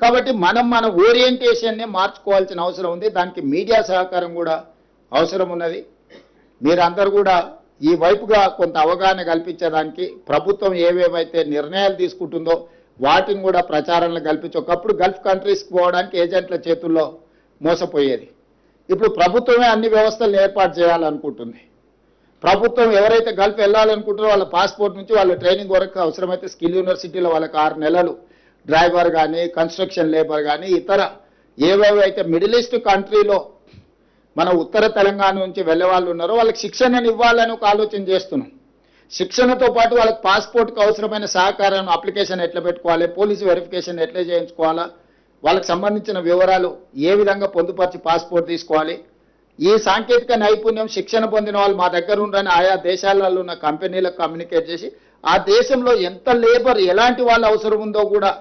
కాబట్టి మన ఓరియంటేషన్ని మార్చుకోవాల్సిన అవసరం ఉంది. దానికి మీడియా సహకారం కూడా అవసరం ఉన్నది. మీరందరూ కూడా ఈ వైపుగా కొంత అవగాహన కల్పించడానికి ప్రభుత్వం ఏవేవైతే నిర్ణయాలు తీసుకుంటుందో వాటిని కూడా ప్రచారంలో కల్పించి, ఒకప్పుడు గల్ఫ్ కంట్రీస్కి పోవడానికి ఏజెంట్ల చేతుల్లో మోసపోయేది. ఇప్పుడు ప్రభుత్వమే అన్ని వ్యవస్థలు ఏర్పాటు చేయాలనుకుంటుంది. ప్రభుత్వం ఎవరైతే గల్ఫ్ వెళ్ళాలనుకుంటారో వాళ్ళ పాస్పోర్ట్ నుంచి వాళ్ళ ట్రైనింగ్ వరకు అవసరమైతే స్కిల్ యూనివర్సిటీలో వాళ్ళకి 6 నెలలు డ్రైవర్ కానీ కన్స్ట్రక్షన్ లేబర్ కానీ ఇతర ఏవేవైతే మిడిల్ ఈస్ట్ కంట్రీలో మన ఉత్తర తెలంగాణ నుంచి వెళ్ళే వాళ్ళు ఉన్నారో వాళ్ళకి శిక్షణను ఇవ్వాలని ఒక ఆలోచన చేస్తున్నాం. శిక్షణతో పాటు వాళ్ళకి పాస్పోర్ట్కి అవసరమైన సహకారం, అప్లికేషన్ ఎట్లా పెట్టుకోవాలి, పోలీసు వెరిఫికేషన్ ఎట్లా చేయించుకోవాలా, వాళ్ళకి సంబంధించిన వివరాలు ఏ విధంగా పొందుపరిచి పాస్పోర్ట్ తీసుకోవాలి, ఈ సాంకేతిక నైపుణ్యం శిక్షణ పొందిన వాళ్ళు మా దగ్గర ఉండని ఆయా దేశాలలో ఉన్న కంపెనీలకు కమ్యూనికేట్ చేసి ఆ దేశంలో ఎంత లేబర్ ఎలాంటి వాళ్ళ అవసరం ఉందో కూడా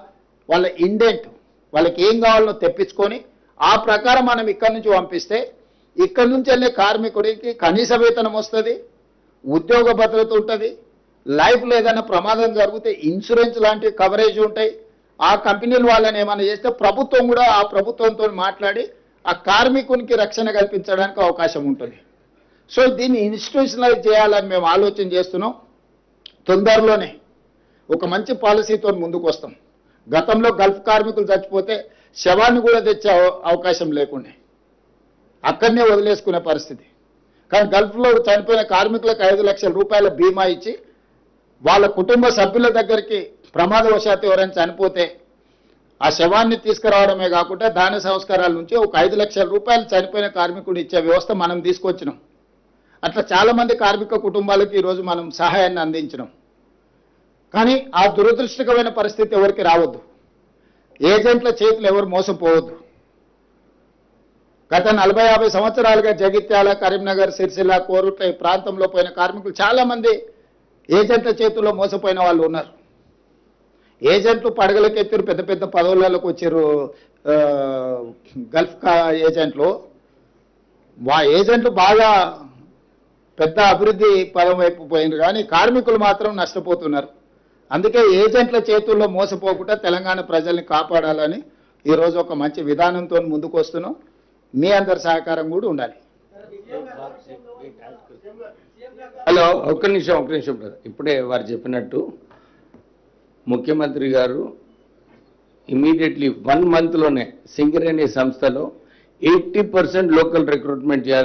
వాళ్ళ ఇండెంట్ వాళ్ళకి ఏం కావాలో తెప్పించుకొని ఆ ప్రకారం మనం ఇక్కడి నుంచి పంపిస్తే ఇక్కడి నుంచి వెళ్ళే కార్మికుడికి కనీస వేతనం వస్తుంది, ఉద్యోగ భద్రత ఉంటుంది, లైఫ్లో ఏదైనా ప్రమాదం జరిగితే ఇన్సూరెన్స్ లాంటి కవరేజ్ ఉంటాయి. ఆ కంపెనీలు వాళ్ళని ఏమైనా చేస్తే ప్రభుత్వం కూడా ఆ ప్రభుత్వంతో మాట్లాడి ఆ కార్మికునికి రక్షణ కల్పించడానికి అవకాశం ఉంటుంది. సో దీన్ని ఇన్స్టిట్యూషనలైజ్ చేయాలని మేము ఆలోచన చేస్తున్నాం. తొందరలోనే ఒక మంచి పాలసీతో ముందుకు వస్తాం. గతంలో గల్ఫ్ కార్మికులు చచ్చిపోతే శవాన్ని కూడా తెచ్చే అవకాశం లేకుండా అక్కడనే వదిలేసుకునే పరిస్థితి. కానీ గల్ఫ్లో చనిపోయిన కార్మికులకు 5 లక్షల రూపాయల బీమా ఇచ్చి వాళ్ళ కుటుంబ సభ్యుల దగ్గరికి ప్రమాదవశాత్తు ఎవరైనా చనిపోతే ఆ శవాన్ని తీసుకురావడమే కాకుండా దాన సంస్కారాల నుంచి ఒక 5 లక్షల రూపాయలు చనిపోయిన కార్మికుడు ఇచ్చే వ్యవస్థ మనం తీసుకొచ్చినాం. అట్లా చాలామంది కార్మిక కుటుంబాలకు ఈరోజు మనం సహాయాన్ని అందించినాం. కానీ ఆ దురదృష్టకరమైన పరిస్థితి ఎవరికి రావద్దు. ఏజెంట్ల చేతులు ఎవరు మోసపోవద్దు. గత 40-50 సంవత్సరాలుగా జగిత్యాల, కరీంనగర్, సిరిసిల్ల, కోరుట్ల ఈ ప్రాంతంలో పోయిన కార్మికులు చాలామంది ఏజెంట్ల చేతుల్లో మోసపోయిన వాళ్ళు ఉన్నారు. ఏజెంట్లు పడగలకెత్తారు, పెద్ద పెద్ద పదవులకు వచ్చారు. గల్ఫ్ ఏజెంట్లు ఏజెంట్లు బాగా పెద్ద అభివృద్ధి పదం వైపు పోయినారు, కానీ కార్మికులు మాత్రం నష్టపోతున్నారు. అందుకే ఏజెంట్ల చేతుల్లో మోసపోకుండా తెలంగాణ ప్రజల్ని కాపాడాలని ఈరోజు ఒక మంచి విధానంతో ముందుకు వస్తున్నాం. మీ అందరి సహకారం కూడా ఉండాలి. హలో, ఒక్క నిమిషం బ్రదర్. ఇప్పుడే వారు చెప్పినట్టు ముఖ్యమంత్రి గారు ఇమీడియట్లీ 1 మంత్లోనే సింగరేణి సంస్థలో 80% లోకల్ రిక్రూట్మెంట్ చేయాలని